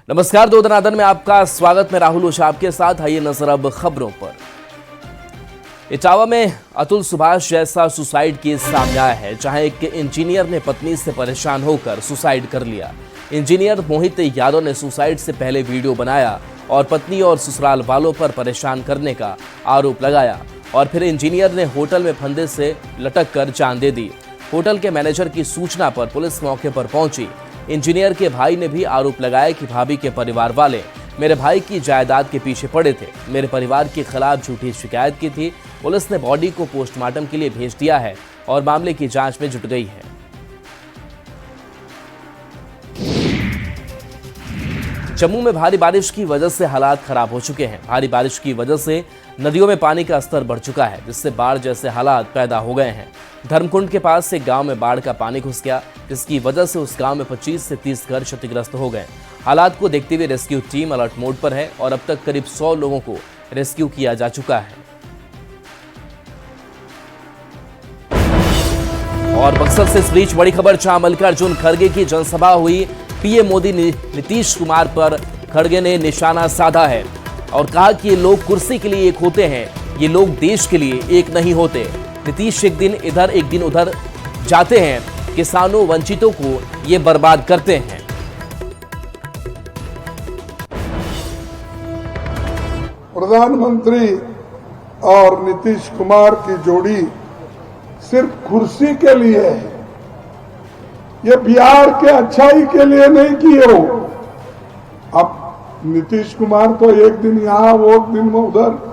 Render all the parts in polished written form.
नमस्कार, दो दनादन में आपका स्वागत। मैं राहुल ओझा आपके साथ। आइए नजर अब खबरों पर। इटावा में अतुल सुभाष जैसा सुसाइड केस सामने आया है, जहां एक इंजीनियर ने पत्नी से परेशान होकर सुसाइड कर लिया। इंजीनियर मोहित यादव ने सुसाइड से पहले वीडियो बनाया और पत्नी और ससुराल वालों पर परेशान करने का आरोप लगाया और फिर इंजीनियर ने होटल में फंदे से लटक कर जान दे दी। होटल के मैनेजर की सूचना पर पुलिस मौके पर पहुंची। इंजीनियर के भाई ने भी आरोप लगाया कि भाभी के परिवार वाले मेरे भाई की जायदाद के पीछे पड़े थे, मेरे परिवार के खिलाफ झूठी शिकायत की थी। पुलिस ने बॉडी को पोस्टमार्टम के लिए भेज दिया है और मामले की जांच में जुट गई है। जम्मू में भारी बारिश की वजह से हालात खराब हो चुके हैं। भारी बारिश की वजह से नदियों में पानी का स्तर बढ़ चुका है, जिससे बाढ़ जैसे हालात पैदा हो गए हैं। धर्मकुंड के पास से गांव में बाढ़ का पानी घुस गया, जिसकी वजह से उस गांव में 25 से 30 घर क्षतिग्रस्त हो गए। हालात को देखते हुए रेस्क्यू टीम अलर्ट मोड पर है और अब तक करीब 100 लोगों को रेस्क्यू किया जा चुका है। और बक्सर से इस बीच बड़ी खबर, जहां मल्लिकार्जुन खड़गे की जनसभा हुई। पीएम मोदी नीतीश कुमार पर खड़गे ने निशाना साधा है और कहा कि ये लोग कुर्सी के लिए एक होते हैं, ये लोग देश के लिए एक नहीं होते। नीतीश एक दिन इधर एक दिन उधर जाते हैं, किसानों वंचितों को ये बर्बाद करते हैं। प्रधानमंत्री और नीतीश कुमार की जोड़ी सिर्फ कुर्सी के लिए है, ये बिहार के अच्छाई के लिए नहीं किए हो। अब नीतीश कुमार तो एक दिन यहाँ वो एक दिन में उधर,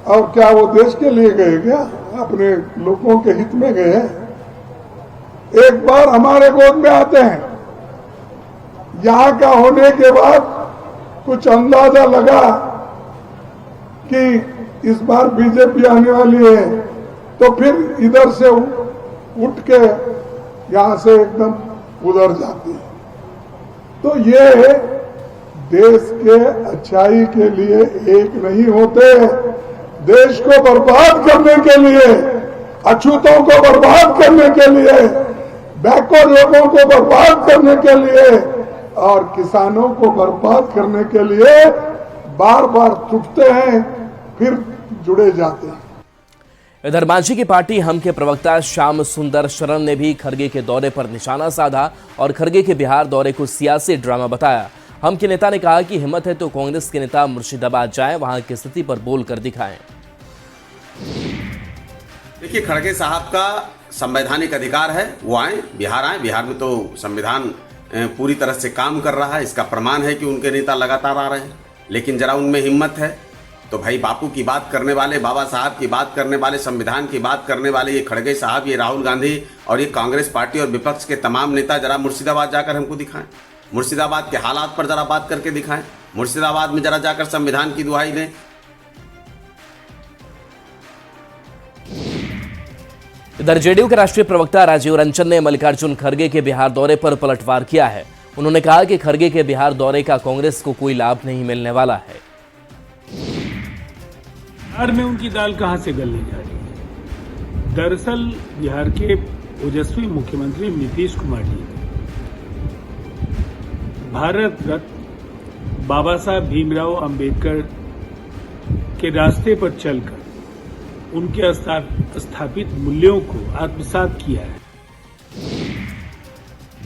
और क्या वो देश के लिए गए क्या? अपने लोगों के हित में गए? एक बार हमारे गोद में आते हैं, यहाँ का होने के बाद कुछ अंदाजा लगा कि इस बार बीजेपी आने वाली है, तो फिर इधर से उठ के यहां से एकदम उधर जाती है। तो ये देश के अच्छाई के लिए एक नहीं होते, देश को बर्बाद करने के लिए, अछूतों को बर्बाद करने के लिए, बैकवर्ड लोगों को बर्बाद करने के लिए और किसानों को बर्बाद करने के लिए बार बार टूटते हैं, फिर जुड़े जाते हैं। इधर मांझी की पार्टी हम के प्रवक्ता श्याम सुंदर शरण ने भी खड़गे के दौरे पर निशाना साधा और खड़गे के बिहार दौरे को सियासी ड्रामा बताया। हम के नेता ने कहा कि हिम्मत है तो कांग्रेस के नेता मुर्शिदाबाद जाएं, वहां की स्थिति पर बोल कर दिखाएं। देखिए, खड़गे साहब का संवैधानिक अधिकार है, वो आए, बिहार आए। बिहार में तो संविधान पूरी तरह से काम कर रहा है, इसका प्रमाण है कि उनके नेता लगातार आ रहे हैं। लेकिन जरा उनमें हिम्मत है तो भाई, बापू की बात करने वाले, बाबा साहब की बात करने वाले, संविधान की बात करने वाले ये खड़गे साहब, ये राहुल गांधी और ये कांग्रेस पार्टी और विपक्ष के तमाम नेता जरा मुर्शिदाबाद जाकर हमको दिखाएं, मुर्शिदाबाद के हालात पर जरा बात करके दिखाएं, मुर्शिदाबाद में जरा जाकर संविधान की दुहाई दें। इधर जेडीयू के राष्ट्रीय प्रवक्ता राजीव रंजन ने मल्लिकार्जुन खड़गे के बिहार दौरे पर पलटवार किया है। उन्होंने कहा कि खड़गे के बिहार दौरे का कांग्रेस को कोई लाभ नहीं मिलने वाला है। बिहार में उनकी दाल कहां से गलने जा रही है? दरअसल बिहार के ओजस्वी मुख्यमंत्री नीतीश कुमार जी भारत रत्न बाबा साहब भीमराव अंबेडकर के रास्ते पर चलकर उनके स्थापित मूल्यों को आत्मसात किया है।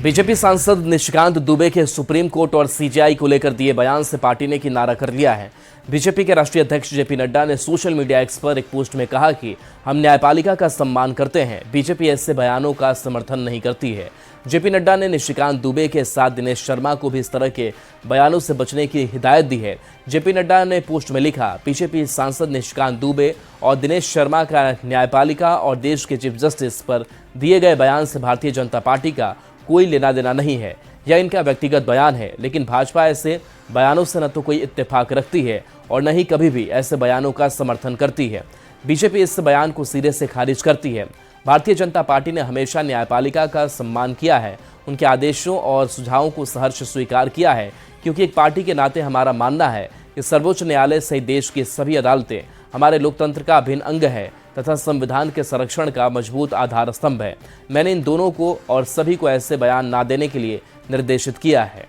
बीजेपी सांसद निशिकांत दुबे के सुप्रीम कोर्ट और सीजेआई को लेकर दिए बयान से पार्टी ने किनारा कर लिया है। बीजेपी के राष्ट्रीय अध्यक्ष जेपी नड्डा ने सोशल मीडिया एक्स पर एक पोस्ट में कहा कि हम न्यायपालिका का सम्मान करते हैं, बीजेपी ऐसे बयानों का समर्थन नहीं करती है। जेपी नड्डा ने निशिकांत दुबे के साथ दिनेश शर्मा को भी इस तरह के बयानों से बचने की हिदायत दी है। जेपी नड्डा ने पोस्ट में लिखा, बीजेपी सांसद निशिकांत दुबे और दिनेश शर्मा का न्यायपालिका और देश के चीफ जस्टिस पर दिए गए बयान से भारतीय जनता पार्टी का कोई लेना देना नहीं है। यह इनका व्यक्तिगत बयान है, लेकिन भाजपा ऐसे बयानों से न तो कोई इत्तेफाक रखती है और न ही कभी भी ऐसे बयानों का समर्थन करती है। बीजेपी इस बयान को सिरे से खारिज करती है। भारतीय जनता पार्टी ने हमेशा न्यायपालिका का सम्मान किया है, उनके आदेशों और सुझावों को सहर्ष स्वीकार किया है, क्योंकि एक पार्टी के नाते हमारा मानना है कि सर्वोच्च न्यायालय सहित देश की सभी अदालतें हमारे लोकतंत्र का अभिन्न अंग है तथा संविधान के संरक्षण का मजबूत आधार स्तंभ है। मैंने इन दोनों को और सभी को ऐसे बयान ना देने के लिए निर्देशित किया है।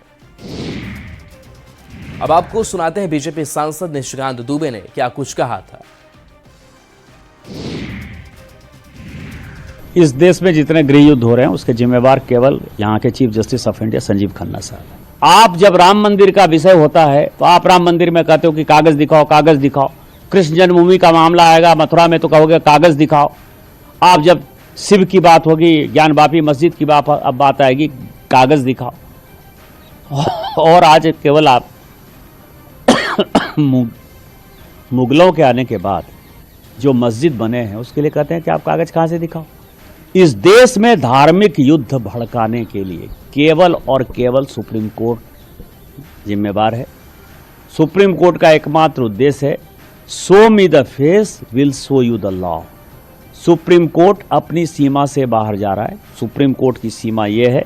अब आपको सुनाते हैं बीजेपी सांसद निशिकांत दुबे ने क्या कुछ कहा था। इस देश में जितने गृह युद्ध हो रहे हैं उसके जिम्मेवार केवल यहाँ के chief justice of India Sanjeev Khanna साहब हैं। आप जब राम मंदिर का विषय होता है तो आप राम मंदिर में कहते हो कि कागज दिखाओ, कागज दिखाओ। कृष्ण जन्मभूमि का मामला आएगा मथुरा में तो कहोगे कागज दिखाओ। आप जब शिव की बात होगी, ज्ञानवापी मस्जिद की बात आएगी, कागज दिखाओ। और आज केवल आप मुगलों के आने के बाद जो मस्जिद बने हैं उसके लिए कहते हैं कि आप कागज कहां से दिखाओ। इस देश में धार्मिक युद्ध भड़काने के लिए केवल और केवल सुप्रीम कोर्ट जिम्मेवार है। सुप्रीम कोर्ट का एकमात्र उद्देश्य है show me the face will show you the law. Supreme court अपनी सीमा से बाहर जा रहा है। सुप्रीम कोर्ट की सीमा यह है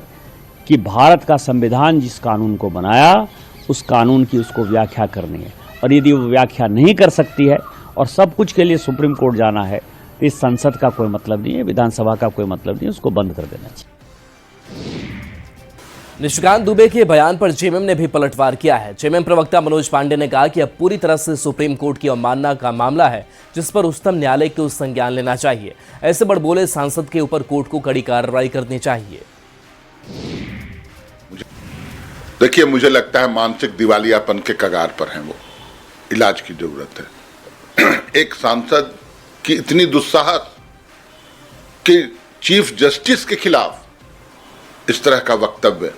कि भारत का संविधान जिस कानून को बनाया उस कानून की उसको व्याख्या करनी है, और यदि वो व्याख्या नहीं कर सकती है और सब कुछ के लिए सुप्रीम कोर्ट जाना है तो इस संसद का कोई मतलब नहीं है, विधानसभा का कोई मतलब नहीं है, उसको बंद कर देना चाहिए। निशिकांत दुबे के बयान पर जेएमएम ने भी पलटवार किया है। जेएमएम प्रवक्ता मनोज पांडे ने कहा कि अब पूरी तरह से सुप्रीम कोर्ट की अवमानना का मामला है जिस पर उच्चतम न्यायालय को संज्ञान लेना चाहिए। ऐसे बड़बोले सांसद के ऊपर कोर्ट को कड़ी कार्रवाई करनी चाहिए। देखिए, मुझे लगता है मानसिक दिवालियापन के कगार पर हैं वो, इलाज की जरूरत है। एक सांसद की इतनी दुस्साहस कि चीफ जस्टिस के खिलाफ इस तरह का वक्तव्य,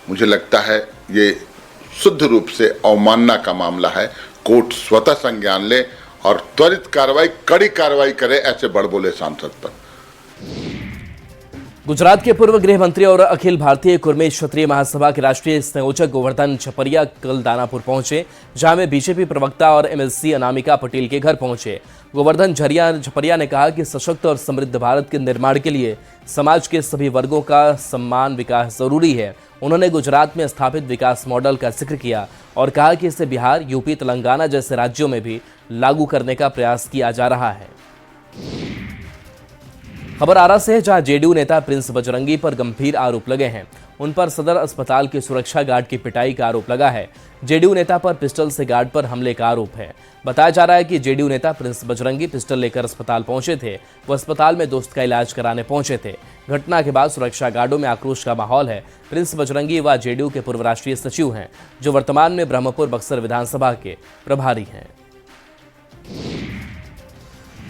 मुझे लगता है ये शुद्ध रूप से अवमानना का मामला है। कोर्ट स्वतः संज्ञान ले और त्वरित कार्रवाई, कड़ी कार्रवाई करे ऐसे बड़बोले सांसद पर। गुजरात के पूर्व गृह मंत्री और अखिल भारतीय कुर्मी क्षत्रिय महासभा के राष्ट्रीय संयोजक गोवर्धन झपरिया कल दानापुर पहुंचे, जहां वे बीजेपी प्रवक्ता और एमएलसी अनामिका पटेल के घर पहुंचे। गोवर्धन झपरिया ने कहा कि सशक्त और समृद्ध भारत के निर्माण के लिए समाज के सभी वर्गों का सम्मान विकास जरूरी है। उन्होंने गुजरात में स्थापित विकास मॉडल का जिक्र किया और कहा कि इसे बिहार, यूपी, तेलंगाना जैसे राज्यों में भी लागू करने का प्रयास किया जा रहा है। खबर आरा से है, जहां जेडीयू नेता प्रिंस बजरंगी पर गंभीर आरोप लगे हैं। उन पर सदर अस्पताल के सुरक्षा गार्ड की पिटाई का आरोप लगा है। जेडीयू नेता पर पिस्टल से गार्ड पर हमले का आरोप है। बताया जा रहा है कि जेडीयू नेता प्रिंस बजरंगी पिस्टल लेकर अस्पताल पहुंचे थे। वो अस्पताल में दोस्त का इलाज कराने पहुंचे थे। घटना के बाद सुरक्षा गार्डों में आक्रोश का माहौल है। प्रिंस बजरंगी व जेडीयू के पूर्व राष्ट्रीय सचिव हैं, जो वर्तमान में ब्रह्मपुर बक्सर विधानसभा के प्रभारी हैं।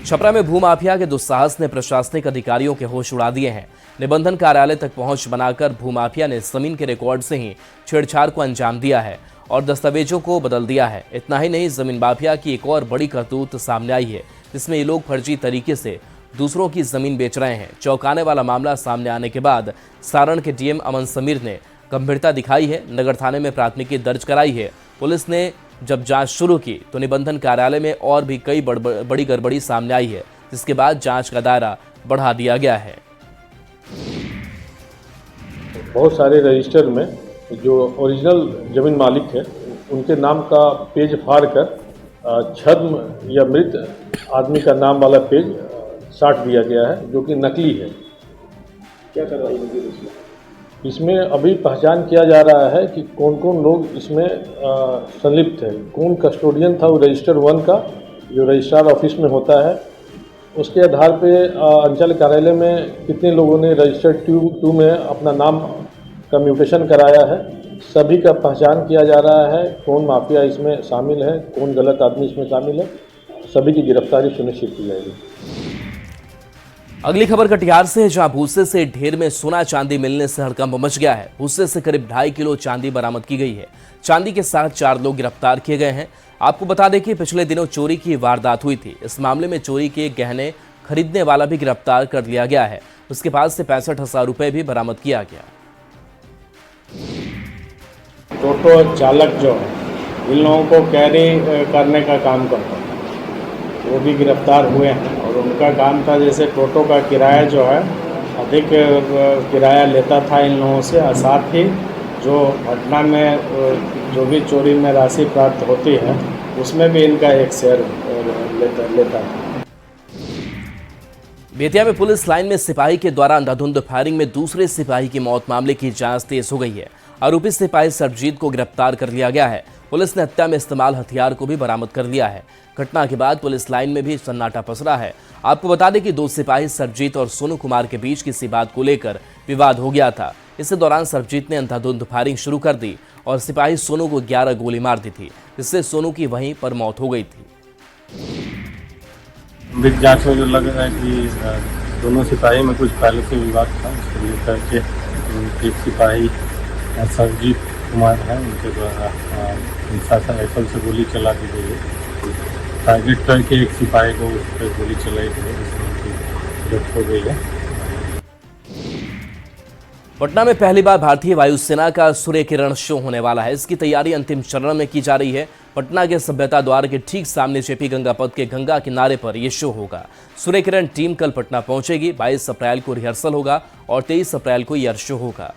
छपरा में भूमाफिया के दुस्साहस ने प्रशासनिक अधिकारियों के होश उड़ा दिए हैं। निबंधन कार्यालय तक पहुंच बनाकर भूमाफिया ने जमीन के रिकॉर्ड से ही छेड़छाड़ को अंजाम दिया है और दस्तावेजों को बदल दिया है। इतना ही नहीं, जमीन माफिया की एक और बड़ी करतूत सामने आई है, जिसमें ये लोग फर्जी तरीके से दूसरों की जमीन बेच रहे हैं। चौंकाने वाला मामला सामने आने के बाद सारण के डीएम अमन समीर ने गंभीरता दिखाई है, नगर थाने में प्राथमिकी दर्ज कराई है। पुलिस ने जब जांच शुरू की तो निबंधन कार्यालय में और भी कई बड़ी गड़बड़ी सामने आई है, जिसके बाद जांच का दायरा बढ़ा दिया गया है। बहुत सारे रजिस्टर में जो ओरिजिनल जमीन मालिक है उनके नाम का पेज फाड़ कर छद्म या मृत आदमी का नाम वाला पेज साट दिया गया है, जो कि नकली है। क्या कार्रवाई होगी इसमें? अभी पहचान किया जा रहा है कि कौन कौन लोग इसमें संलिप्त है। कौन कस्टोडियन था वो रजिस्टर 1 का, जो रजिस्ट्रार ऑफिस में होता है, उसके आधार पे अंचल कार्यालय में कितने लोगों ने रजिस्टर 2 में अपना नाम का म्यूटेशन कराया है। सभी का पहचान किया जा रहा है, कौन माफिया इसमें शामिल है, कौन गलत आदमी इसमें शामिल है। सभी की गिरफ्तारी सुनिश्चित की जाएगी। अगली खबर कटिहार से है, जहां भूसे से ढेर में सोना चांदी मिलने से हड़कंप मच गया है। भूसे से करीब 2.5 किलो चांदी बरामद की गई है। चांदी के साथ 4 लोग गिरफ्तार किए गए हैं। आपको बता दें कि पिछले दिनों चोरी की वारदात हुई थी। इस मामले में चोरी के गहने खरीदने वाला भी गिरफ्तार कर लिया गया है। उसके पास से 65,000 रुपए भी बरामद किया गया। टोटो चालक जो है इन लोगों को कैरी करने का काम करता था, वो भी गिरफ्तार हुए हैं। और उनका काम था, जैसे टोटो का किराया जो है अधिक किराया लेता था इन लोगों से, और साथ ही जो घटना में जो भी चोरी में राशि प्राप्त होती है उसमें भी इनका एक शेयर लेता था। बेतिया में पुलिस लाइन में सिपाही के द्वारा अंधाधुंध फायरिंग में दूसरे सिपाही की मौत मामले की जांच तेज हो गई है। आरोपी सिपाही सरजीत को गिरफ्तार कर लिया गया है। पुलिस ने हत्या में इस्तेमाल हथियार को भी बरामद कर लिया है। घटना के बाद पुलिस लाइन में भी सन्नाटा पसरा है। आपको बता दें कि दो सिपाही सरजीत और सोनू कुमार के बीच किसी बात को लेकर विवाद हो गया था। इसी दौरान सरजीत ने अंधाधुंध फायरिंग शुरू कर दी और सिपाही सोनू को 11 गोली मार दी थी, जिससे सोनू की वहीं पर मौत हो गई थी। जांच में जो लग रहा है कि दोनों सिपाही में कुछ पहले से विवाद था, उसको लेकर के एक सिपाही सरजीत कुमार है, उनके द्वारा राइफल से गोली चला दी गई है। टारगेट करके एक सिपाही को उस पर गोली चलाई गई है, जिसमें उनकी डेथ हो गई है। पटना में पहली बार भारतीय वायुसेना का सूर्य किरण शो होने वाला है। इसकी तैयारी अंतिम चरण में की जा रही है। पटना के सभ्यता द्वार के ठीक सामने जेपी गंगा पथ के गंगा किनारे पर यह शो होगा। सूर्य किरण टीम कल पटना पहुंचेगी। 22 अप्रैल को रिहर्सल होगा और 23 अप्रैल को एयर शो होगा।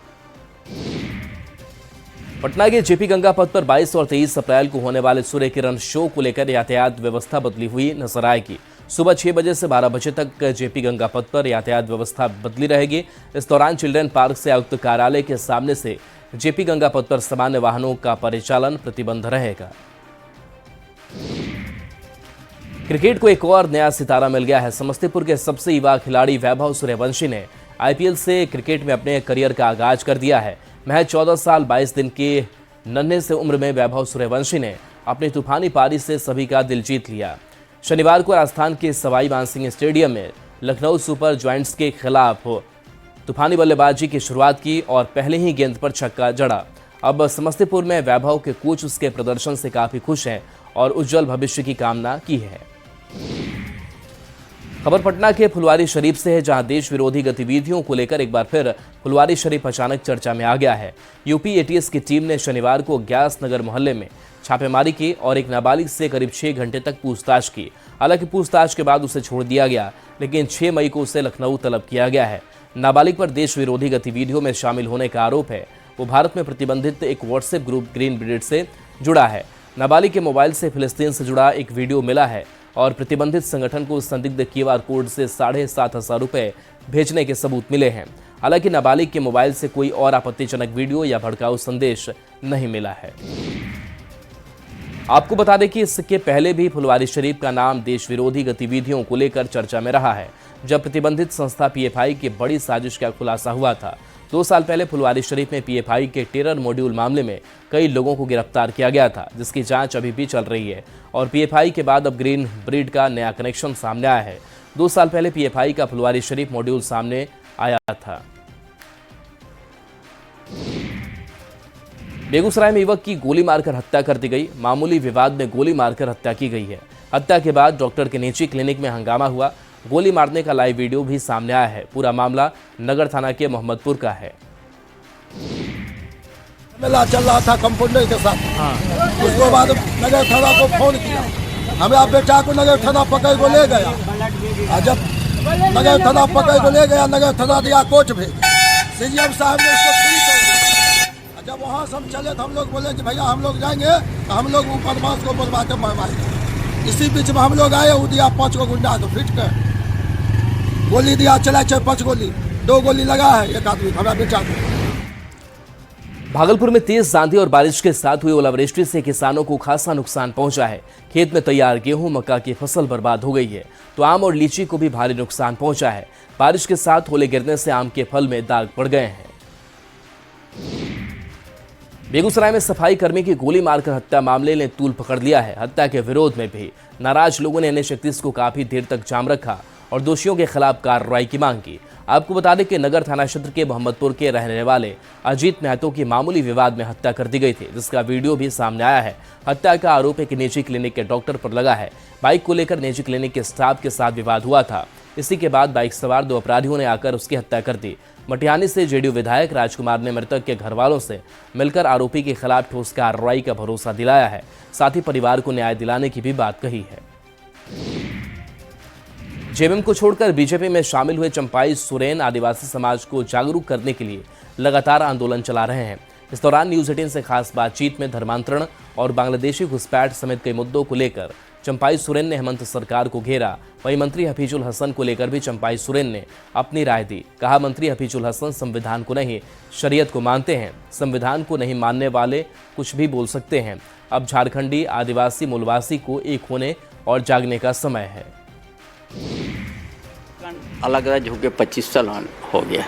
पटना के जेपी गंगा पथ पर 22 और 23 अप्रैल को होने वाले सूर्य किरण शो को लेकर यातायात व्यवस्था बदली हुई नजर आएगी। सुबह 6 बजे से 12 बजे तक जेपी गंगा पथ पर यातायात व्यवस्था बदली रहेगी। इस दौरान चिल्ड्रन पार्क से आयुक्त कार्यालय के सामने से जेपी गंगा पथ पर सामान्य वाहनों का परिचालन प्रतिबंध रहेगा। क्रिकेट को एक और नया सितारा मिल गया है। समस्तीपुर के सबसे युवा खिलाड़ी वैभव सूर्यवंशी ने आईपीएल से क्रिकेट में अपने करियर का आगाज कर दिया है। महज 14 साल 22 दिन के नन्हे से उम्र में वैभव सूर्यवंशी ने अपनी तूफानी पारी से सभी का दिल जीत लिया। शनिवार को राजस्थान के सवाई मानसिंह स्टेडियम में लखनऊ सुपर जायंट्स के खिलाफ तूफानी बल्लेबाजी की शुरुआत की और पहले ही गेंद पर छक्का जड़ा। अब समस्तीपुर में वैभव के कोच उसके प्रदर्शन से काफी खुश हैं और उज्जवल भविष्य की कामना की है। खबर पटना के फुलवारी शरीफ से है, जहां देश विरोधी गतिविधियों को लेकर एक बार फिर फुलवारी शरीफ अचानक चर्चा में आ गया है। यूपी एटीएस की टीम ने शनिवार को ग्यास नगर मोहल्ले में छापेमारी की और एक नाबालिग से करीब 6 घंटे तक पूछताछ की। हालांकि पूछताछ के बाद उसे छोड़ दिया गया, लेकिन 6 मई को उसे लखनऊ तलब किया गया है। नाबालिग पर देश विरोधी गतिविधियों में शामिल होने का आरोप है। वो भारत में प्रतिबंधित एक व्हाट्सएप ग्रुप ग्रीन ब्रिगेड से जुड़ा है। नाबालिग के मोबाइल से फिलिस्तीन से जुड़ा एक वीडियो मिला है और प्रतिबंधित संगठन को संदिग्ध QR कोड से 7,500 रुपए भेजने के सबूत मिले हैं। हालांकि नाबालिग के मोबाइल से कोई और आपत्तिजनक वीडियो या भड़काऊ संदेश नहीं मिला है। आपको बता दें कि इसके पहले भी फुलवारी शरीफ का नाम देश विरोधी गतिविधियों को लेकर चर्चा में रहा है, जब प्रतिबंधित संस्था PFI की बड़ी साजिश का खुलासा हुआ था। 2 साल पहले फुलवारी शरीफ में PFI के टेरर मॉड्यूल मामले में कई लोगों को गिरफ्तार किया गया था, जिसकी जांच अभी भी चल रही है और PFI के बाद अब ग्रीन ब्रिगेड का नया कनेक्शन सामने आया है। 2 साल पहले PFI का फुलवारी शरीफ मॉड्यूल सामने आया था। बेगूसराय में युवक की गोली मारकर हत्या कर दी गई। मामूली विवाद में गोली मारकर हत्या की गई है। हत्या के बाद डॉक्टर के निजी क्लिनिक में हंगामा हुआ। गोली मारने का लाइव वीडियो भी सामने आया है। पूरा मामला नगर थाना के मोहम्मदपुर का है। मेला चल रहा था कंपाउंडर के साथ। उसके बाद नगर थाना को फोन किया, हमें बेटा को नगर थाना पकड़ को ले गया। और जब नगर थाना पकड़ को ले गया, नगर थाना दिया कोर्ट भेज। CM साहब ने उसको फ्री कर दिया। जब वहाँ से हम चले तो हम लोग बोले कि भैया हम लोग जाएंगे तो हम लोग बदमाश को बुलवा के मरवाएंगे। इसी बीच में हम लोग आए, वो दिया 5 को गुंडा को फिट कर गोली दिया, चला 5 गोली, 2 गोली लगा है एक आदमी हमारा बेटा को। भागलपुर में तेज आंधी और बारिश के साथ हुई ओलावृष्टि से किसानों को खासा नुकसान पहुंचा है। खेत में तैयार गेहूं मक्का की फसल बर्बाद हो गई है, तो आम और लीची को भी भारी नुकसान पहुंचा है। बारिश के साथ ओले गिरने से आम के फल में दाग पड़ गए हैं। बेगूसराय में सफाई कर्मी की गोली मारकर हत्या मामले ने तूल पकड़ लिया है। हत्या के विरोध में भी नाराज लोगों ने NH31 को काफी देर तक जाम रखा और दोषियों के खिलाफ कार्रवाई की मांग की। आपको बता दें कि नगर थाना क्षेत्र के मोहम्मदपुर के रहने वाले अजीत महतो की मामूली विवाद में हत्या कर दी गई थी, जिसका वीडियो भी सामने आया है। हत्या का आरोप एक निजी क्लिनिक के डॉक्टर पर लगा है। बाइक को लेकर निजी क्लिनिक के स्टाफ के साथ विवाद हुआ था। इसी के बाद बाइक सवार 2 अपराधियों ने आकर उसकी हत्या कर दी। मटिहानी से JDU विधायक राजकुमार ने मृतक के घर वालों से मिलकर आरोपी के खिलाफ ठोस कार्रवाई का भरोसा दिलाया है। साथ ही परिवार को न्याय दिलाने की भी बात कही है। JMM को छोड़कर बीजेपी में शामिल हुए चंपाई सोरेन आदिवासी समाज को जागरूक करने के लिए लगातार आंदोलन चला रहे हैं। इस दौरान न्यूज़ 18 से खास बातचीत में धर्मांतरण और बांग्लादेशी घुसपैठ समेत कई मुद्दों को लेकर चंपाई सोरेन ने हेमंत सरकार को घेरा। वहीं मंत्री हफीजुल हसन को लेकर भी चंपाई सोरेन ने अपनी राय दी। कहा, मंत्री हफीजुल हसन संविधान को नहीं, शरीयत को मानते हैं। संविधान को नहीं मानने वाले कुछ भी बोल सकते हैं। अब झारखंडी, आदिवासी, मूलवासी को एक होने और जागने का समय है। अलग राज्य होकर 25 साल हो गया।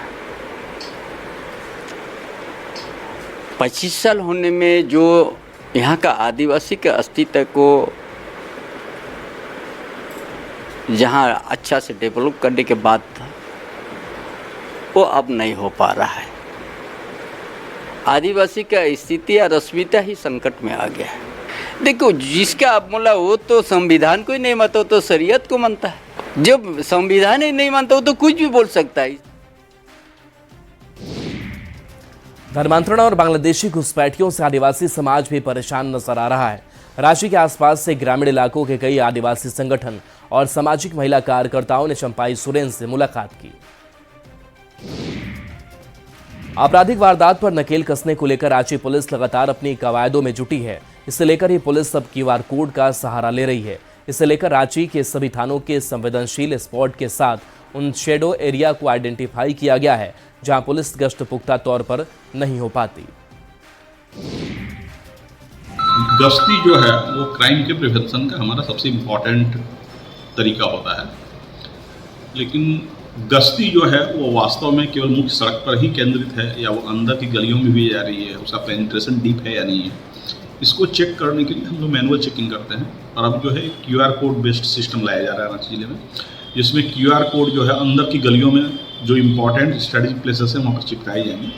25 साल होने में जो यहाँ का आदिवासी के अस्तित्व को जहाँ अच्छा से डेवलप करने के बाद था, वो अब नहीं हो पा रहा है। आदिवासी का स्थिति या अस्मिता ही संकट में आ गया है। देखो, जिसका आप बोला वो तो संविधान को ही नहीं मानता, तो शरीयत को मानता है। जब संविधान ही नहीं मानता, वो तो कुछ भी बोल सकता है। धर्मांतरण और बांग्लादेशी घुसपैठियों से आदिवासी समाज भी परेशान नजर आ रहा है। रांची के आसपास से ग्रामीण इलाकों के कई आदिवासी संगठन और सामाजिक महिला कार्यकर्ताओं ने चंपाई सोरेन से मुलाकात की। आपराधिक वारदात पर नकेल कसने को लेकर रांची पुलिस लगातार अपनी कवायदों में जुटी है। इसे लेकर ही पुलिस अब QR कोड का सहारा ले रही है। इसे लेकर रांची के सभी थानों के संवेदनशील स्पॉट के साथ उन शेडो एरिया को आइडेंटिफाई किया गया है जहां पुलिस गश्त पुख्ता तौर पर नहीं हो पाती। गश्ती जो है वो क्राइम के प्रिवेंशन का हमारा सबसे इम्पोर्टेंट तरीका होता है, लेकिन गश्ती जो है वो वास्तव में केवल मुख्य सड़क पर ही केंद्रित है या वो अंदर की गलियों में भी जा रही है, उसका पेनिट्रेशन डीप है या नहीं है, इसको चेक करने के लिए हम लोग मैनुअल चेकिंग करते हैं। और अब जो है QR कोड बेस्ड सिस्टम लाया जा रहा है रांची जिले में, जिसमें QR कोड जो है अंदर की गलियों में जो इम्पोर्टेंट स्ट्रेटेजिक प्लेसेस हैं वहाँ पर चिपकाए जाएंगे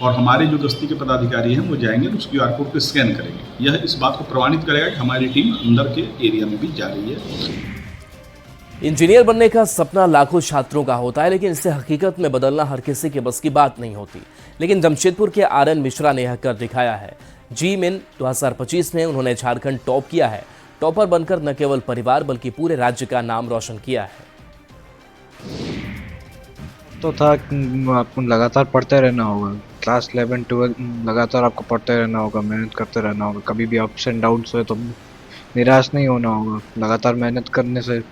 और हमारे जो गश्ती के पदाधिकारी हैं वो जाएंगे तो उस QR कोड को स्कैन करेंगे। यह इस बात को प्रमाणित करेगा कि हमारी टीम अंदर के एरिया में भी जा रही है। इंजीनियर बनने का सपना लाखों छात्रों का होता है, लेकिन इसे हकीकत में बदलना हर किसी के बस की बात नहीं होती। लेकिन जमशेदपुर के RN मिश्रा ने यह कर दिखाया है। GMIN 2025 में उन्होंने झारखंड टॉप किया है। टॉपर बनकर न केवल परिवार बल्कि पूरे राज्य का नाम रोशन किया है। तो था आपको लगातार पढ़ते रहना होगा, क्लास 11 12 लगातार आपको पढ़ते रहना होगा, मेहनत करते रहना होगा। कभी भी अप्स एंड डाउन्स हुए तो निराश नहीं होना होगा, लगातार मेहनत करने से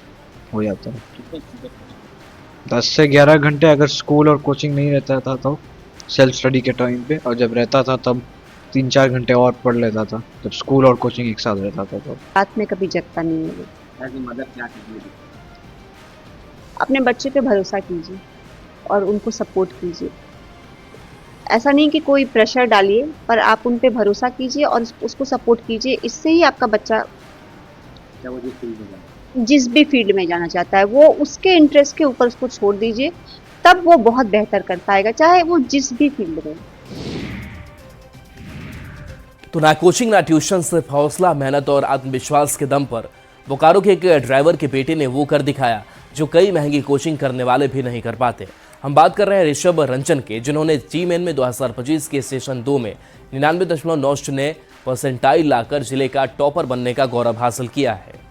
हो जाता है। 10 से 11 घंटे अगर स्कूल और कोचिंग नहीं रहता था तो सेल्फ स्टडी के टाइम पे, और जब रहता था तब 3-4 घंटे और पढ़ लेता था, जब स्कूल और कोचिंग एक साथ रहता था। तो रात में कभी जगता नहीं है। मदद क्या कीजिए? अपने बच्चे पे भरोसा कीजिए और उनको सपोर्ट कीजिए। ऐसा नहीं कि कोई प्रेशर डालिए, पर आप उन पे भरोसा कीजिए और उसको सपोर्ट कीजिए। इससे ही आपका बच्चा जिस भी फील्ड में जाना चाहता है वो उसके इंटरेस्ट के ऊपर उसको छोड़ दीजिए, तब वो बहुत बेहतर कर पाएगा, चाहे वो जिस भी फील्ड में। तो ना कोचिंग ना ट्यूशन, सिर्फ हौसला, मेहनत और आत्मविश्वास के दम पर बोकारो के एक ड्राइवर के बेटे ने वो कर दिखाया जो कई महंगी कोचिंग करने वाले भी नहीं कर पाते। हम बात कर रहे हैं ऋषभ रंजन के, जिन्होंने GMIN में 2025 के सेशन 2 में 99.9% लाकर जिले का टॉपर बनने का गौरव हासिल किया है।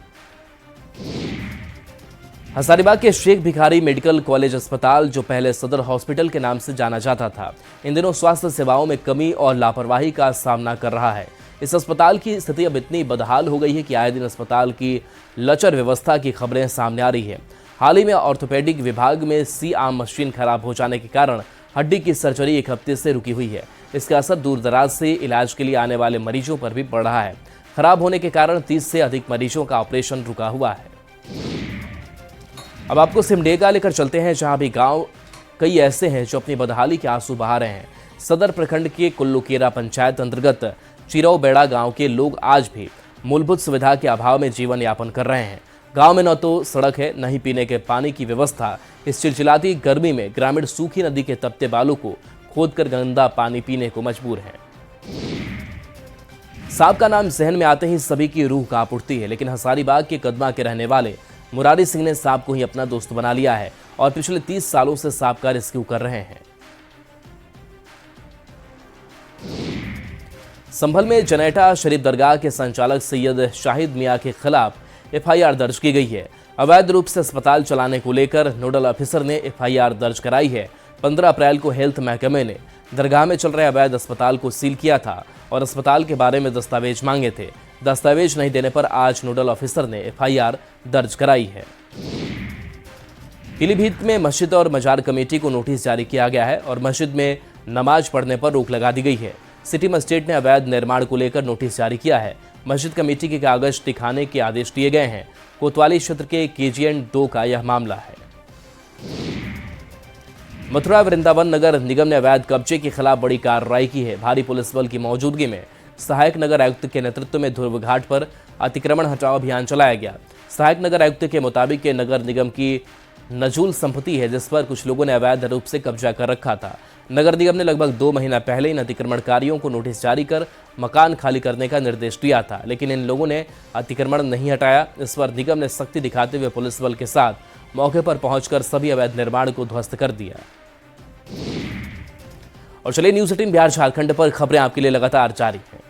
हजारीबाग के शेख भिखारी मेडिकल कॉलेज अस्पताल, जो पहले सदर हॉस्पिटल के नाम से जाना जाता था, इन दिनों स्वास्थ्य सेवाओं में कमी और लापरवाही का सामना कर रहा है। इस अस्पताल की स्थिति अब इतनी बदहाल हो गई है कि आए दिन अस्पताल की लचर व्यवस्था की खबरें सामने आ रही है। हाल ही में ऑर्थोपेडिक विभाग में C-आर्म मशीन खराब हो जाने के कारण हड्डी की सर्जरी 1 हफ्ते से रुकी हुई है। इसका असर दूर दराज से इलाज के लिए आने वाले मरीजों पर भी पड़ रहा है। खराब होने के कारण 30 से अधिक मरीजों का ऑपरेशन रुका हुआ है। अब आपको सिमडेगा लेकर चलते हैं, जहां भी गांव कई ऐसे हैं जो अपनी बदहाली के आंसू बहा रहे हैं। सदर प्रखंड के कुल्लूकेरा पंचायत अंतर्गत चिरौ बेड़ा गांव के लोग आज भी मूलभूत सुविधा के अभाव में जीवन यापन कर रहे हैं। गांव में न तो सड़क है, न ही पीने के पानी की व्यवस्था। इस चिलचिलाती गर्मी में ग्रामीण सूखी नदी के तपते बालू को खोदकर गंदा पानी पीने को मजबूर हैं। सांप का नाम जहन में आते ही सभी की रूह कांप उठती है, लेकिन हजारीबाग के कदमा के रहने वाले मुरारी सिंह ने सांप को ही अपना दोस्त बना लिया है और पिछले 30 सालों से सांप का रेस्क्यू कर रहे हैं। संभल में जनेटा शरीफ दरगाह के संचालक सैयद शाहिद मियां के खिलाफ FIR दर्ज की गई है। अवैध रूप से अस्पताल चलाने को लेकर नोडल ऑफिसर ने FIR दर्ज कराई है। 15 अप्रैल को हेल्थ महकमे ने दरगाह में चल रहे अवैध अस्पताल को सील किया था और अस्पताल के बारे में दस्तावेज मांगे थे। दस्तावेज नहीं देने पर आज नोडल ऑफिसर ने FIR दर्ज कराई है। पीलीभीत में मस्जिद और मजार कमेटी को नोटिस जारी किया गया है और मस्जिद में नमाज पढ़ने पर रोक लगा दी गई है। सिटी मजिस्ट्रेट ने अवैध निर्माण को लेकर नोटिस जारी किया है। मस्जिद कमेटी के कागज दिखाने के आदेश दिए गए हैं। कोतवाली क्षेत्र के KGN 2 का यह मामला है। मथुरा वृंदावन नगर निगम ने अवैध कब्जे के खिलाफ बड़ी कार्रवाई की है। भारी पुलिस बल की मौजूदगी में सहायक नगर आयुक्त के नेतृत्व में ध्रुव घाट पर अतिक्रमण हटाओ अभियान चलाया गया। सहायक नगर आयुक्त के मुताबिक ये नगर निगम की नजूल संपत्ति है जिस पर कुछ लोगों ने अवैध रूप से कब्जा कर रखा था। नगर निगम ने लगभग 2 महीना पहले इन अतिक्रमणकारियों को नोटिस जारी कर मकान खाली करने का निर्देश दिया था, लेकिन इन लोगों ने अतिक्रमण नहीं हटाया। इस पर निगम ने सख्ती दिखाते हुए पुलिस बल के साथ मौके पर पहुंचकर सभी अवैध निर्माण को ध्वस्त कर दिया। और चलिए न्यूज़ 18 बिहार झारखंड पर खबरें आपके लिए लगातार जारी हैं।